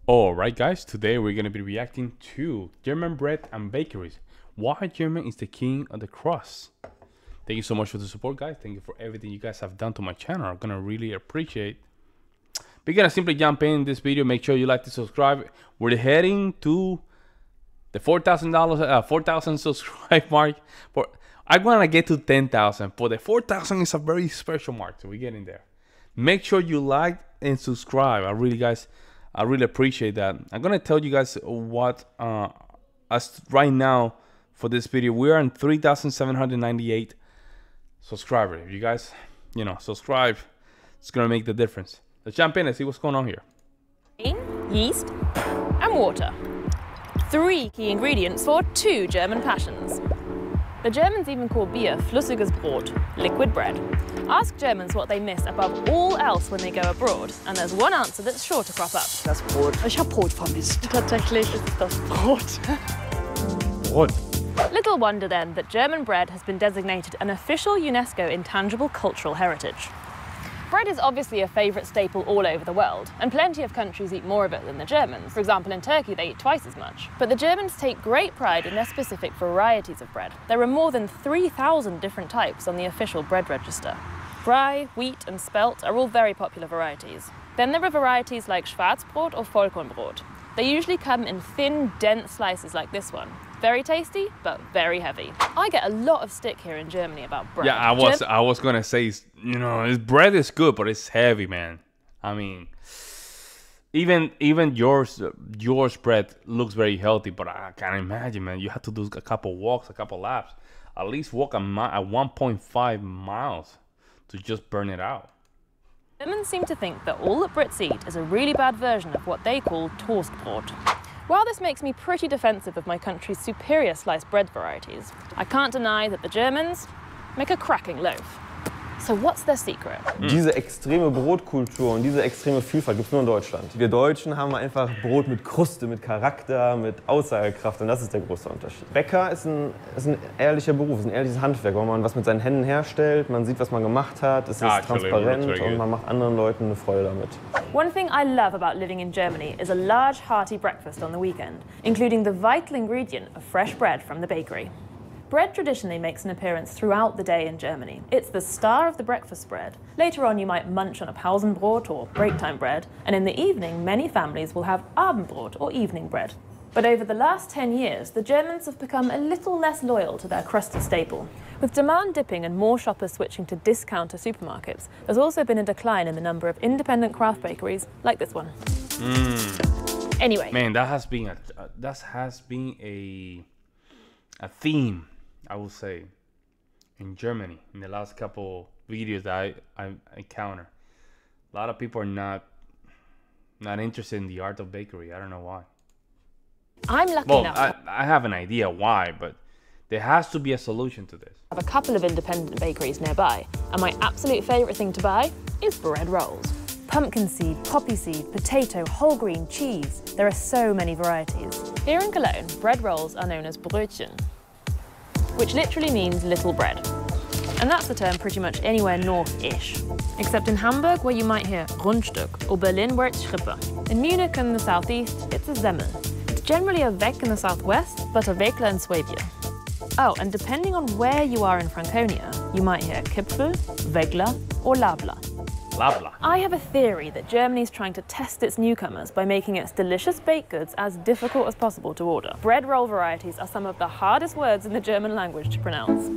Alright guys, today we're going to be reacting to German bread and bakeries. Why German is the king of the crust. Thank you so much for the support, guys. Thank you for everything you guys have done to my channel. I'm going to really appreciate. We're going to simply jump in this video. Make sure you like to subscribe. We're heading to the $4,000 subscribe mark. I want to get to 10,000. For the 4,000 is a very special mark, so we're getting there. Make sure you like and subscribe. I really appreciate that. I'm gonna tell you guys what as right now for this video we're on 3,798 subscribers. If you guys subscribe, it's gonna make the difference. Let's jump in and see what's going on here. Yeast and water. 3 key ingredients for 2 German passions. The Germans even call beer flüssiges Brot, liquid bread. Ask Germans what they miss above all else when they go abroad, and there's one answer that's sure to crop up. Das Brot. Ich habe Brot vermisst. Tatsächlich ist es das Brot. Brot. Little wonder then that German bread has been designated an official UNESCO Intangible Cultural Heritage. Bread is obviously a favourite staple all over the world, and plenty of countries eat more of it than the Germans. For example, in Turkey they eat twice as much. But the Germans take great pride in their specific varieties of bread. There are more than 3,000 different types on the official bread register. Rye, wheat and spelt are all very popular varieties. Then there are varieties like Schwarzbrot or Vollkornbrot. They usually come in thin, dense slices like this one. Very tasty, but very heavy. I get a lot of stick here in Germany about bread. Yeah, I was gonna say, his bread is good, but it's heavy, man. I mean, even yours bread looks very healthy, but I can't imagine, man. You have to do a couple walks, a couple laps, at least walk at 1.5 miles to just burn it out. Germans seem to think that all that Brits eat is a really bad version of what they call Toastbrot. While this makes me pretty defensive of my country's superior sliced bread varieties, I can't deny that the Germans make a cracking loaf. So what's their secret? Diese extreme Brotkultur und diese extreme Vielfalt gibt es nur in Deutschland. Wir Deutschen haben einfach Brot mit Kruste, mit Charakter, mit Aussagekraft und das ist der große Unterschied. Bäcker ist ein ehrlicher Beruf, ist ein ehrliches Handwerk, wo man was mit seinen Händen herstellt, man sieht, was man gemacht hat, es ist transparent und man macht anderen Leuten eine Freude damit. One thing I love about living in Germany is a large hearty breakfast on the weekend, including the vital ingredient of fresh bread from the bakery. Bread traditionally makes an appearance throughout the day in Germany. It's the star of the breakfast spread. Later on you might munch on a Pausenbrot or break time bread, and in the evening many families will have Abendbrot or evening bread. But over the last 10 years, the Germans have become a little less loyal to their crusty staple. With demand dipping and more shoppers switching to discounter supermarkets, there's also been a decline in the number of independent craft bakeries like this one. Anyway. Man, that has been a theme, I will say, in Germany in the last couple videos that I encounter. A lot of people are not interested in the art of bakery. I don't know why. I'm lucky well, enough. I have an idea why, but there has to be a solution to this. I have a couple of independent bakeries nearby, and my absolute favourite thing to buy is bread rolls. Pumpkin seed, poppy seed, potato, whole grain, cheese. There are so many varieties. Here in Cologne, bread rolls are known as Brötchen, which literally means little bread. And that's the term pretty much anywhere north-ish. Except in Hamburg, where you might hear Rundstück, or Berlin, where it's Schrippe. In Munich and the southeast, it's a Semmel. It's generally a Weg in the southwest, but a Wegler in Swabia. Oh, and depending on where you are in Franconia, you might hear Kipfel, Wegler, or Labla. Labla. I have a theory that Germany's trying to test its newcomers by making its delicious baked goods as difficult as possible to order. Bread roll varieties are some of the hardest words in the German language to pronounce.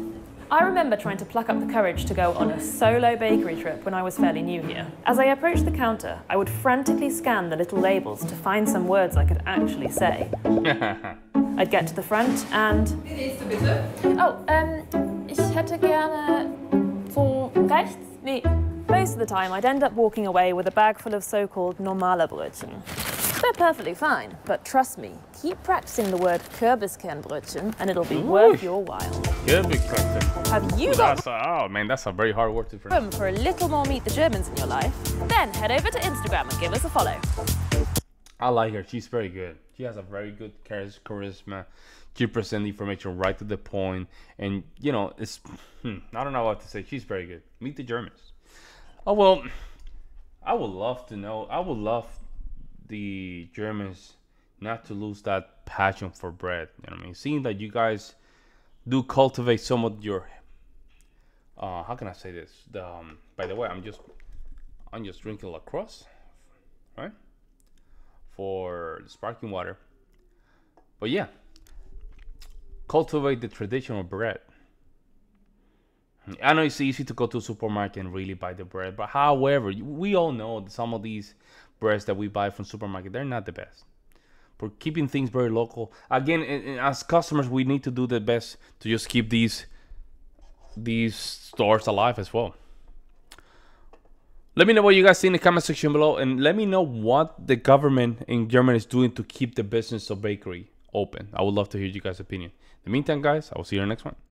I remember trying to pluck up the courage to go on a solo bakery trip when I was fairly new here. As I approached the counter, I would frantically scan the little labels to find some words I could actually say. I'd get to the front and... Oh, ich hätte gerne so rechts? Nee. Most of the time, I'd end up walking away with a bag full of so-called normale Brötchen. They're perfectly fine, but trust me, keep practicing the word Kürbiskernbrötchen and it'll be worth your while. Kürbiskernbrötchen. Have you got oh man, that's a very hard word to pronounce. room for a little more Meet the Germans in your life? Then head over to Instagram and give us a follow. I like her. She's very good. She has a very good charisma. She presents information right to the point, and it's I don't know what to say. She's very good. Meet the Germans. Oh well, I would love to know. I would love the Germans not to lose that passion for bread. You know what I mean? Seeing that you guys do cultivate some of your how can I say this? By the way, I'm just drinking Crust, right? For the sparkling water. But yeah, cultivate the traditional bread. I know it's easy to go to a supermarket and really buy the bread, but however, we all know that some of these breads that we buy from supermarket, they're not the best. For keeping things very local, again, as customers, we need to do the best to just keep these stores alive as well. Let me know what you guys see in the comment section below, and let me know what the government in Germany is doing to keep the business of bakery open. I would love to hear you guys' opinion. In the meantime, guys, I will see you in the next one.